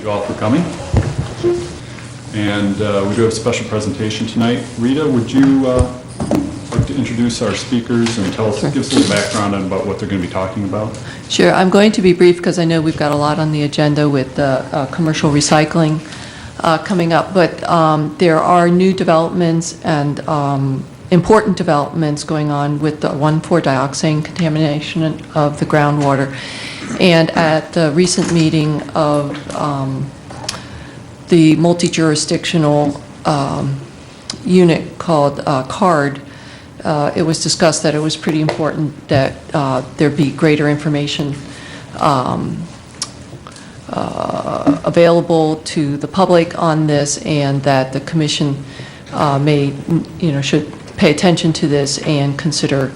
you all for coming. And we do have a special presentation tonight. Rita, would you like to introduce our speakers and tell us, give us a little background on about what they're going to be talking about? Sure. I'm going to be brief because I know we've got a lot on the agenda with commercial recycling coming up, but there are new developments and important developments going on with the 1,4-dioxane contamination of the groundwater. And at the recent meeting of the multi-jurisdictional unit called CARD, it was discussed that it was pretty important that there be greater information available to the public on this, and that the commission should pay attention to this and consider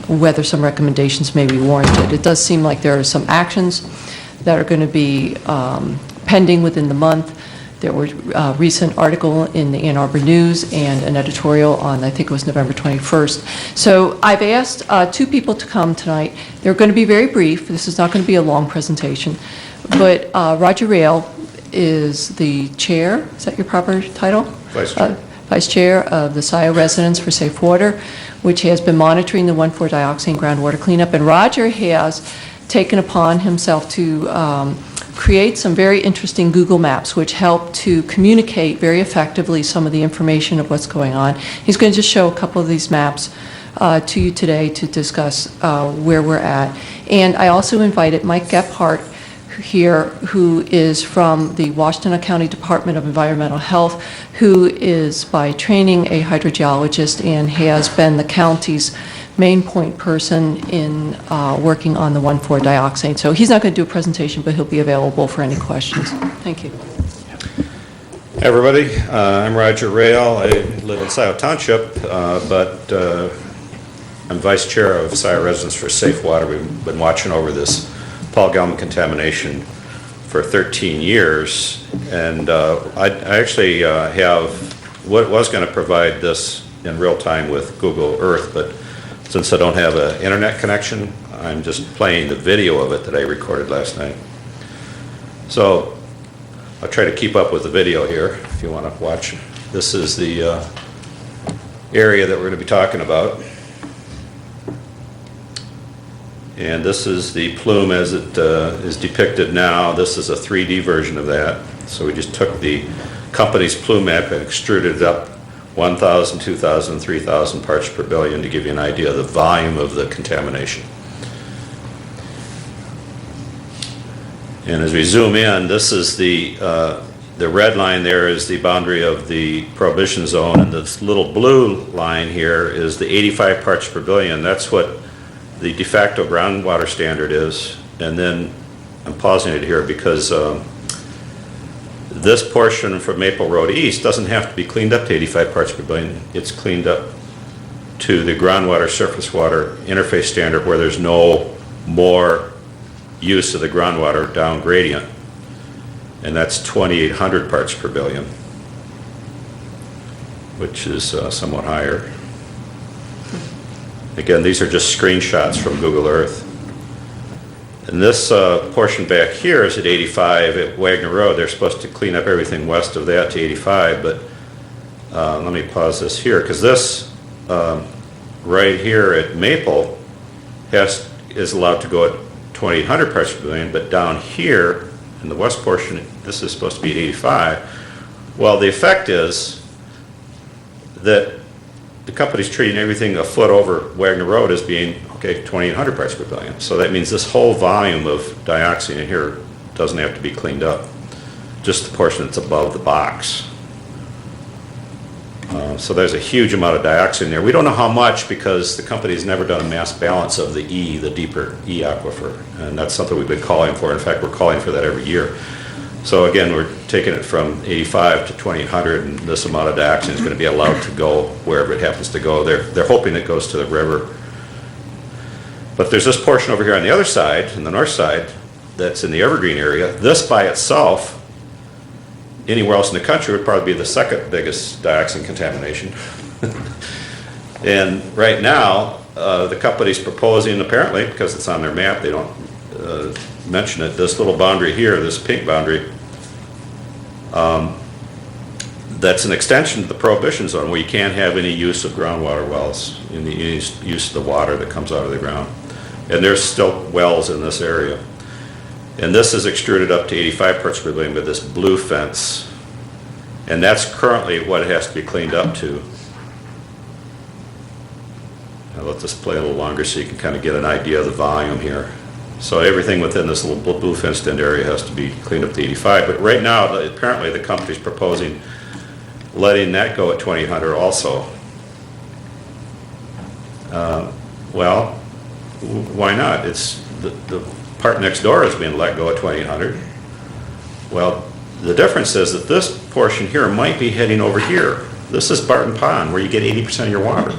whether some recommendations may be warranted. It does seem like there are some actions that are going to be pending within the month. There were a recent article in the Ann Arbor News and an editorial on, I think it was November 21st. So I've asked two people to come tonight. They're going to be very brief. This is not going to be a long presentation. But Roger Rayle is the chair. Is that your proper title? Vice chair. Vice Chair of the Scio Residents for Safe Water, which has been monitoring the 1,4-dioxane groundwater cleanup. And Roger has taken upon himself to create some very interesting Google Maps, which help to communicate very effectively some of the information of what's going on. He's going to just show a couple of these maps to you today to discuss where we're at. And I also invited Mike Gebhard here, who is from the Washtenaw County Department of Environmental Health, who is by training a hydrogeologist and has been the county's main point person in working on the 1,4-dioxane. So he's not going to do a presentation, but he'll be available for any questions. Thank you. Hey everybody, I'm Roger Rayle. I live in Scio Township, but I'm Vice Chair of Scio Residents for Safe Water. We've been watching over this Pall Gelman contamination for 13 years, and I actually was going to provide this in real time with Google Earth, but since I don't have an internet connection, I'm just playing the video of it that I recorded last night. So I'll try to keep up with the video here if you want to watch. This is the area that we're going to be talking about. And this is the plume as it is depicted now. This is a 3D version of that. So we just took the company's plume map and extruded it up 1,000, 2,000, 3,000 parts per billion to give you an idea of the volume of the contamination. And as we zoom in, this is the red line there is the boundary of the Prohibition Zone, and this little blue line here is the 85 parts per billion. That's what the de facto groundwater standard is. And then I'm pausing it here because this portion from Maple Road East doesn't have to be cleaned up to 85 parts per billion. It's cleaned up to the groundwater surface water interface standard, where there's no more use of the groundwater down gradient, and that's 2,800 parts per billion, which is somewhat higher. Again, these are just screenshots from Google Earth. And this portion back here is at 85 at Wagner Road. They're supposed to clean up everything west of that to 85, but let me pause this here, because this right here at Maple is allowed to go at 2,800 parts per billion, but down here in the west portion, this is supposed to be at 85. Well, the effect is that the company's treating everything a foot over Wagner Road as being, okay, 2,800 parts per billion. So that means this whole volume of dioxin in here doesn't have to be cleaned up, just the portion that's above the box. So there's a huge amount of dioxin there. We don't know how much because the company's never done a mass balance of the E, the deeper E aquifer, and that's something we've been calling for. In fact, we're calling for that every year. So again, we're taking it from 85 to 2,800, and this amount of dioxin is going to be allowed to go wherever it happens to go. They're hoping it goes to the river. But there's this portion over here on the other side, on the north side, that's in the Evergreen area. This by itself, anywhere else in the country, would probably be the second biggest dioxin contamination. And right now, the company's proposing, apparently, because it's on their map, they don't mention it, this little boundary here, this pink boundary, that's an extension to the Prohibition Zone where you can't have any use of groundwater wells, any use of the water that comes out of the ground. And there's still wells in this area. And this is extruded up to 85 parts per billion with this blue fence. And that's currently what it has to be cleaned up to. I'll let this play a little longer so you can kind of get an idea of the volume here. So everything within this little blue fenced-in area has to be cleaned up to 85. But right now, apparently the company's proposing letting that go at 2,800 also. Well, why not? It's the part next door is being let go at 2,800. Well, the difference is that this portion here might be heading over here. This is Barton Pond, where you get 80% of your water.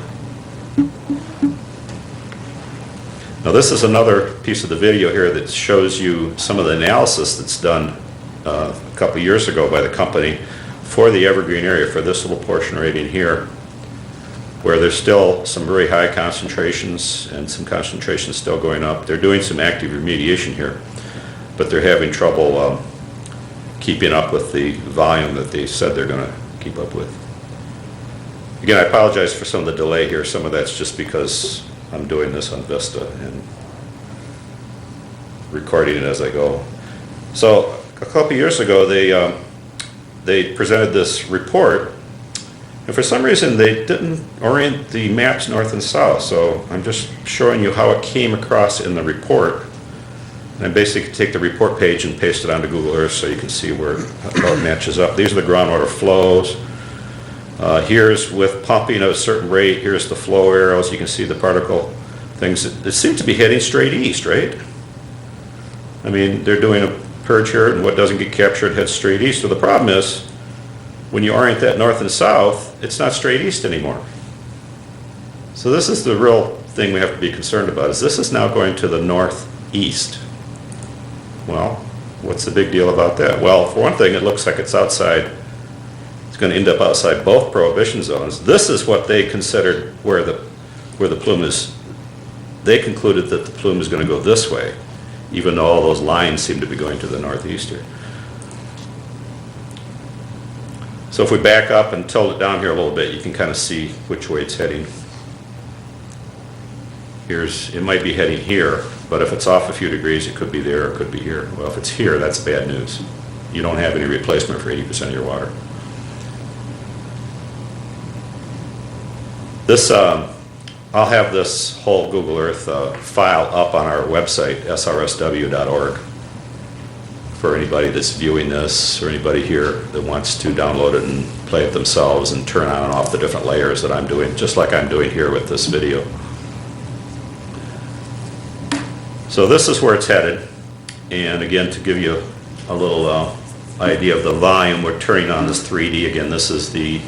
Now, this is another piece of the video here that shows you some of the analysis that's done a couple years ago by the company for the Evergreen area, for this little portion right in here, where there's still some very high concentrations and some concentrations still going up. They're doing some active remediation here, but they're having trouble keeping up with the volume that they said they're going to keep up with. Again, I apologize for some of the delay here. Some of that's just because I'm doing this on Vista and recording it as I go. So a couple years ago, they presented this report, and for some reason they didn't orient the maps north and south. So I'm just showing you how it came across in the report. And I basically take the report page and paste it onto Google Earth so you can see how it matches up. These are the groundwater flows. Here's with pumping at a certain rate. Here's the flow arrows. You can see the particle things. It seems to be heading straight east, right? I mean, they're doing a purge here, and what doesn't get captured heads straight east. So the problem is, when you orient that north and south, it's not straight east anymore. So this is the real thing we have to be concerned about, is this is now going to the northeast. Well, what's the big deal about that? Well, for one thing, it looks like it's outside. It's going to end up outside both Prohibition zones. This is what they considered where the plume is. They concluded that the plume is going to go this way, even though all those lines seem to be going to the northeast here. So if we back up and tilt it down here a little bit, you can kind of see which way it's heading. It might be heading here, but if it's off a few degrees, it could be there or it could be here. Well, if it's here, that's bad news. You don't have any replacement for 80% of your water. This, I'll have this whole Google Earth file up on our website, srsw.org, for anybody that's viewing this or anybody here that wants to download it and play it themselves and turn on and off the different layers that I'm doing, just like I'm doing here with this video. So this is where it's headed, and again, to give you a little idea of the volume, we're turning on this 3D. Again, this is the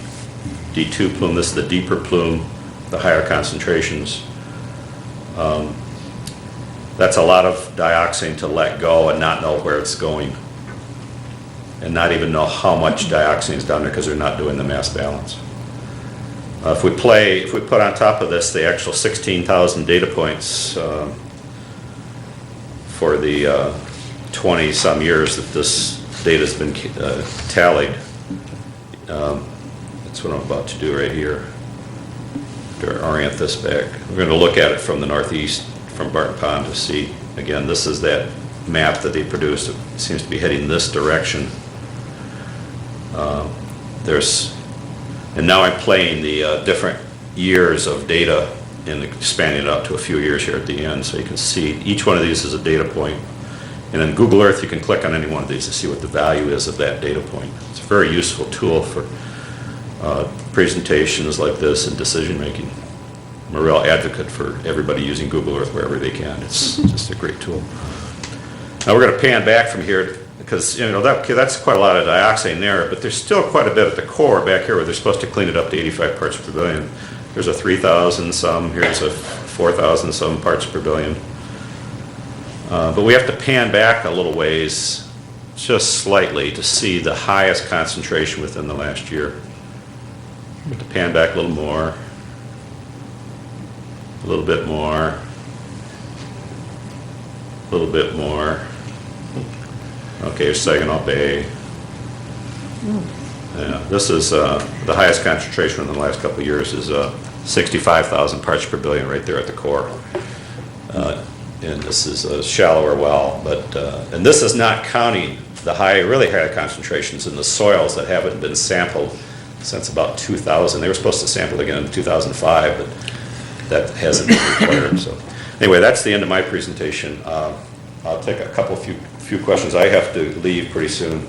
D2 plume, this is the deeper plume, the higher concentrations. That's a lot of dioxane to let go and not know where it's going, and not even know how much dioxane is down there because they're not doing the mass balance. If we put on top of this the actual 16,000 data points for the 20-some years that this data has been tallied. That's what I'm about to do right here. To orient this back. We're going to look at it from the northeast, from Barton Pond, to see. Again, this is that map that they produced. It seems to be heading this direction. And now I'm playing the different years of data and expanding it out to a few years here at the end, so you can see each one of these is a data point. And in Google Earth, you can click on any one of these to see what the value is of that data point. It's a very useful tool for presentations like this and decision making. I'm a real advocate for everybody using Google Earth wherever they can. It's just a great tool. Now we're going to pan back from here because that's quite a lot of dioxane there, but there's still quite a bit at the core back here where they're supposed to clean it up to 85 parts per billion. There's a 3,000 some, here's a 4,000 some parts per billion. But we have to pan back a little ways, just slightly, to see the highest concentration within the last year. We have to pan back a little more, a little bit more. A little bit more. Okay, Saginaw Bay. Yeah, this is the highest concentration in the last couple of years is 65,000 parts per billion right there at the core. And this is a shallower well, but and this is not counting the really high concentrations in the soils that haven't been sampled since about 2000. They were supposed to sample again in 2005, but that hasn't been required. So anyway, that's the end of my presentation. I'll take a few questions. I have to leave pretty soon,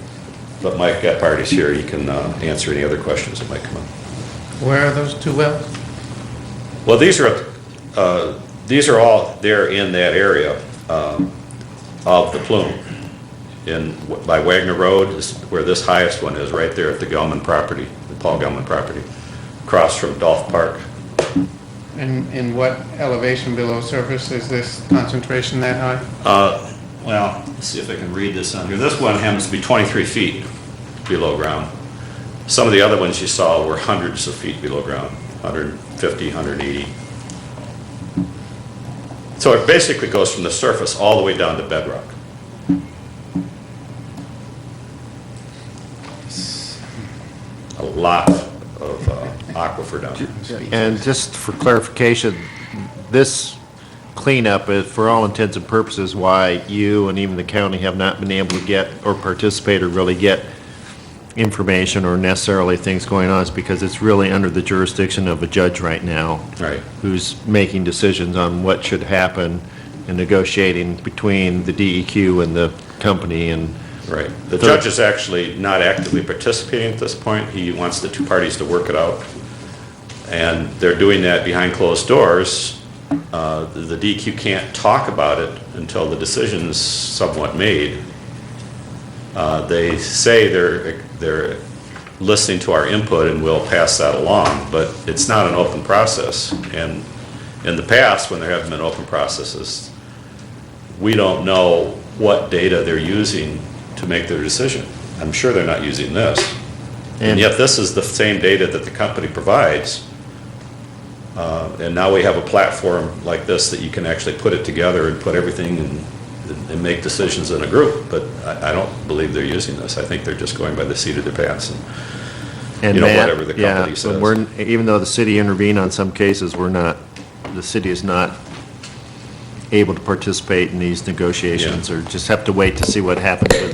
but Mike Gebhard is here. He can answer any other questions that might come up. Where are those two wells? Well, these are all there in that area of the plume. By Wagner Road is where this highest one is, right there at the Gelman property, the Paul Gelman property, across from Dolph Park. And what elevation below surface is this concentration that high? Well, let's see if I can read this on here. This one happens to be 23 feet below ground. Some of the other ones you saw were hundreds of feet below ground, 150, 180. So it basically goes from the surface all the way down to bedrock. A lot of aquifer down there. And just for clarification, this cleanup is, for all intents and purposes, why you and even the county have not been able to get or participate or really get information or necessarily things going on is because it's really under the jurisdiction of a judge right now. Right. Who's making decisions on what should happen and negotiating between the DEQ and the company and. Right. The judge is actually not actively participating at this point. He wants the two parties to work it out. And they're doing that behind closed doors. The DEQ can't talk about it until the decision's somewhat made. They say they're listening to our input and we'll pass that along, but it's not an open process. And in the past, when there haven't been open processes, we don't know what data they're using to make their decision. I'm sure they're not using this. And yet this is the same data that the company provides. And now we have a platform like this that you can actually put it together and put everything and make decisions in a group. But I don't believe they're using this. I think they're just going by the seat of their pants and you know, Matt, whatever the company says. So even though the city intervened on some cases, the city is not able to participate in these negotiations, or just have to wait to see what happens with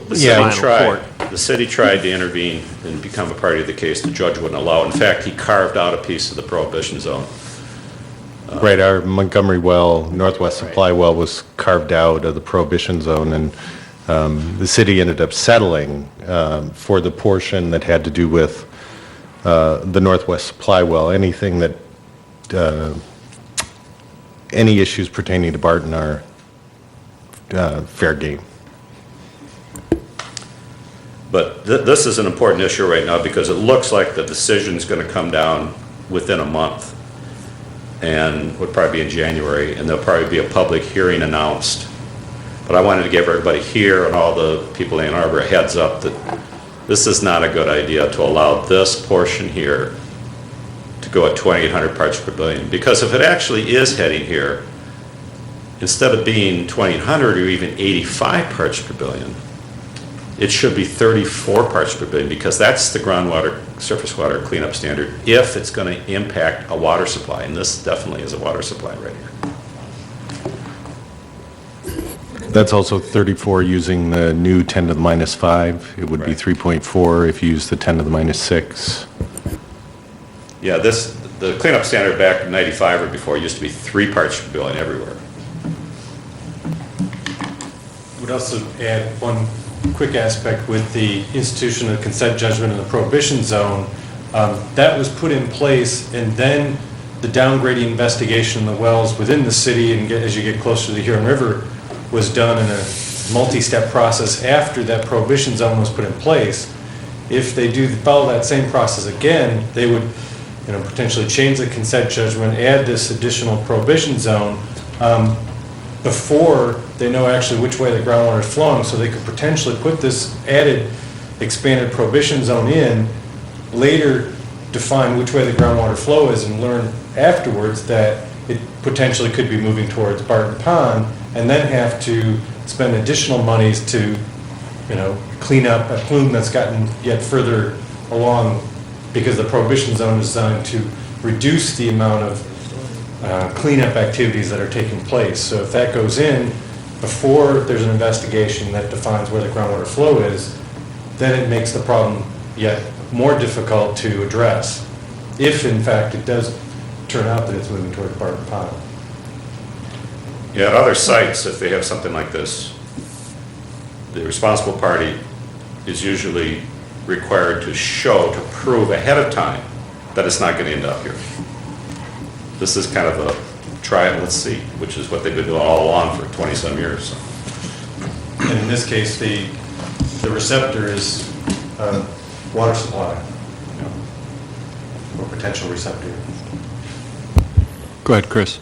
the final court. The city tried to intervene and become a party to the case. The judge wouldn't allow it. In fact, he carved out a piece of the Prohibition Zone. Right, our Montgomery well, Northwest Supply well was carved out of the Prohibition Zone, and the city ended up settling for the portion that had to do with the Northwest Supply well. Anything that any issues pertaining to Barton are fair game. But this is an important issue right now because it looks like the decision is going to come down within a month and would probably be in January, and there'll probably be a public hearing announced. But I wanted to give everybody here and all the people in Ann Arbor a heads up that this is not a good idea to allow this portion here to go at 2,800 parts per billion. Because if it actually is heading here, instead of being 2,800 or even 85 parts per billion, it should be 34 parts per billion, because that's the groundwater, surface water cleanup standard if it's going to impact a water supply. And this definitely is a water supply right here. That's also 34 using the new 10 to the minus 5. It would be 3.4 if you use the 10 to the minus 6. Yeah, the cleanup standard back in 95 or before used to be 3 parts per billion everywhere. Would also add one quick aspect with the institution of consent judgment in the Prohibition Zone. That was put in place, and then the downgrading investigation in the wells within the city, and as you get closer to the Huron River, was done in a multi-step process after that Prohibition Zone was put in place. If they do follow that same process again, they would, potentially change the consent judgment, add this additional Prohibition Zone before they know actually which way the groundwater is flowing, so they could potentially put this added expanded Prohibition Zone in, later define which way the groundwater flow is, and learn afterwards that it potentially could be moving towards Barton Pond, and then have to spend additional monies to, clean up a plume that's gotten yet further along, because the Prohibition Zone is designed to reduce the amount of cleanup activities that are taking place. So if that goes in before there's an investigation that defines where the groundwater flow is, then it makes the problem yet more difficult to address, if in fact it does turn out that it's moving toward Barton Pond. Yeah, at other sites, if they have something like this, the responsible party is usually required to prove ahead of time that it's not going to end up here. This is kind of a try it, let's see, which is what they've been doing all along for 20-some years. So. And in this case, the receptor is water supply, or potential receptor. Go ahead, Chris.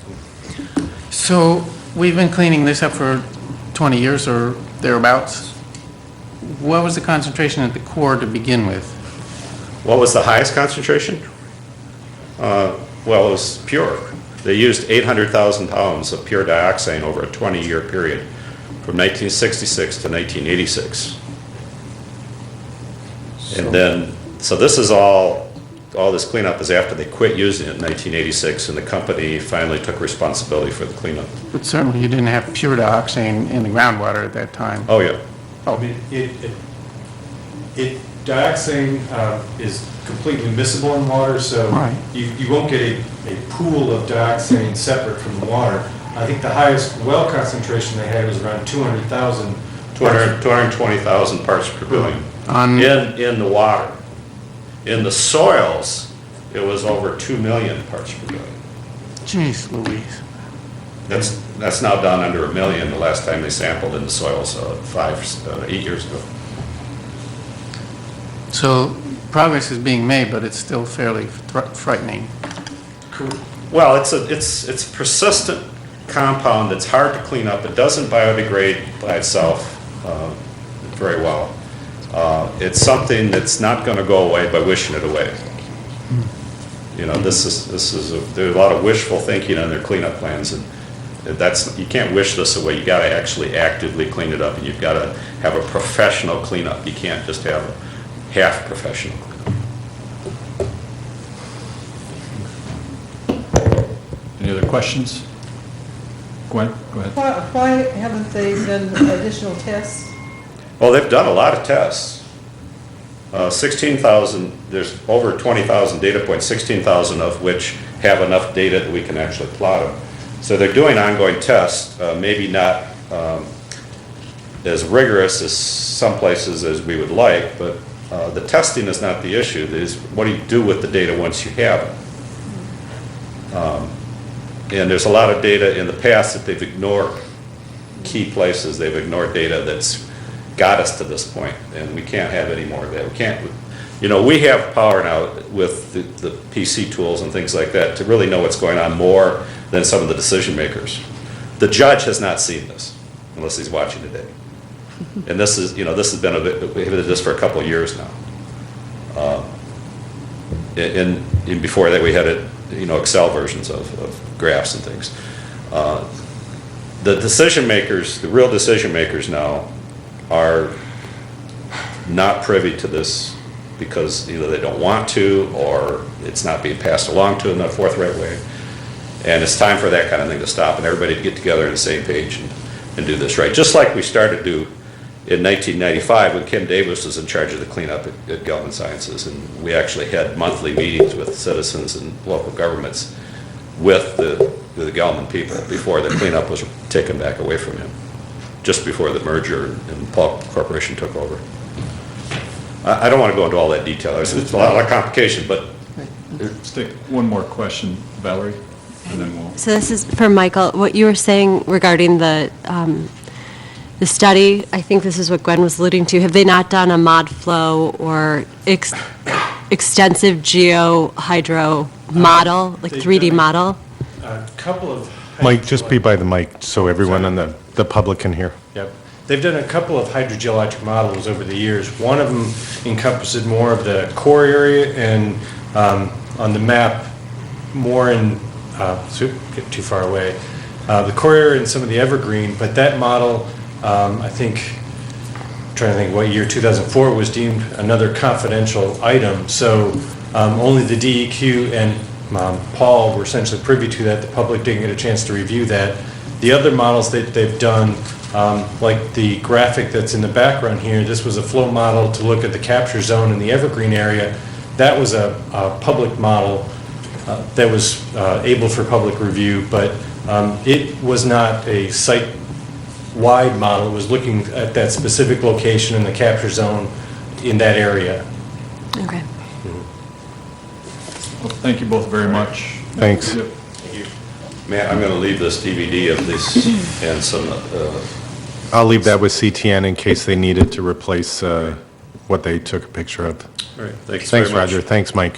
So we've been cleaning this up for 20 years or thereabouts. What was the concentration at the core to begin with? What was the highest concentration? Well, it was pure. They used 800,000 pounds of pure dioxane over a 20-year period from 1966 to 1986. And then, so this is all this cleanup is after they quit using it in 1986, and the company finally took responsibility for the cleanup. But certainly you didn't have pure dioxane in the groundwater at that time. Oh, yeah. I mean, dioxane is completely miscible in water, so Right. you won't get a pool of dioxane separate from the water. I think the highest well concentration they had was around 200,000. 220,000 parts per billion in the water. In the soils, it was over 2 million parts per billion. Jeez Louise. That's now down under 1 million. The last time they sampled in the soils 8 years ago. So progress is being made, but it's still fairly frightening. Well, it's a persistent compound that's hard to clean up. It doesn't biodegrade by itself very well. It's something that's not going to go away by wishing it away. There's a lot of wishful thinking on their cleanup plans, and you can't wish this away. You got to actually actively clean it up, and you've got to have a professional cleanup. You can't just have a half professional. Any other questions? Gwen, go ahead. Why haven't they done additional tests? Well, they've done a lot of tests. 16,000, there's over 20,000 data points, 16,000 of which have enough data that we can actually plot them. So they're doing ongoing tests, maybe not as rigorous as some places as we would like, but the testing is not the issue. Is what do you do with the data once you have it? And there's a lot of data in the past that they've ignored key places. They've ignored data that's got us to this point, and we can't have any more of that. We can't, we have power now with the PC tools and things like that to really know what's going on more than some of the decision makers. The judge has not seen this, unless he's watching today. And this is, this has been we've had this for a couple of years now. And before that, we had it, Excel versions of graphs and things. The decision makers, the real decision makers now, are not privy to this because either they don't want to or it's not being passed along to them in a forthright way. And it's time for that kind of thing to stop and everybody to get together on the same page and do this right. Just like we started to do in 1995 when Kim Davis was in charge of the cleanup at Gelman Sciences, and we actually had monthly meetings with citizens and local governments with the Gelman people before the cleanup was taken back away from him, just before the merger and Pall Corporation took over. I don't want to go into all that detail. It's a lot of complication, but... Let's take one more question, Valerie, and then we'll... So this is for Michael. What you were saying regarding the study, I think this is what Gwen was alluding to. Have they not done a mod flow or extensive geohydro model, like 3D model? A couple of... Mike, just be by the mic so everyone on the public can hear. Yep. They've done a couple of hydrogeologic models over the years. One of them encompasses more of the core area and on the map more in get too far away. The core area and some of the Evergreen, but that model, I think, trying to think what year, 2004, was deemed another confidential item. So only the DEQ and Pall were essentially privy to that. The public didn't get a chance to review that. The other models that they've done, like the graphic that's in the background here, this was a flow model to look at the capture zone in the Evergreen area. That was a public model that was able for public review, but it was not a site-wide model. It was looking at that specific location in the capture zone in that area. Okay. Thank you both very much. Thanks. Yep. Matt, I'm going to leave this DVD of this and some, I'll leave that with CTN in case they need it to replace what they took a picture of. all right, thanks very Thanks, much. Roger. Thanks, Mike.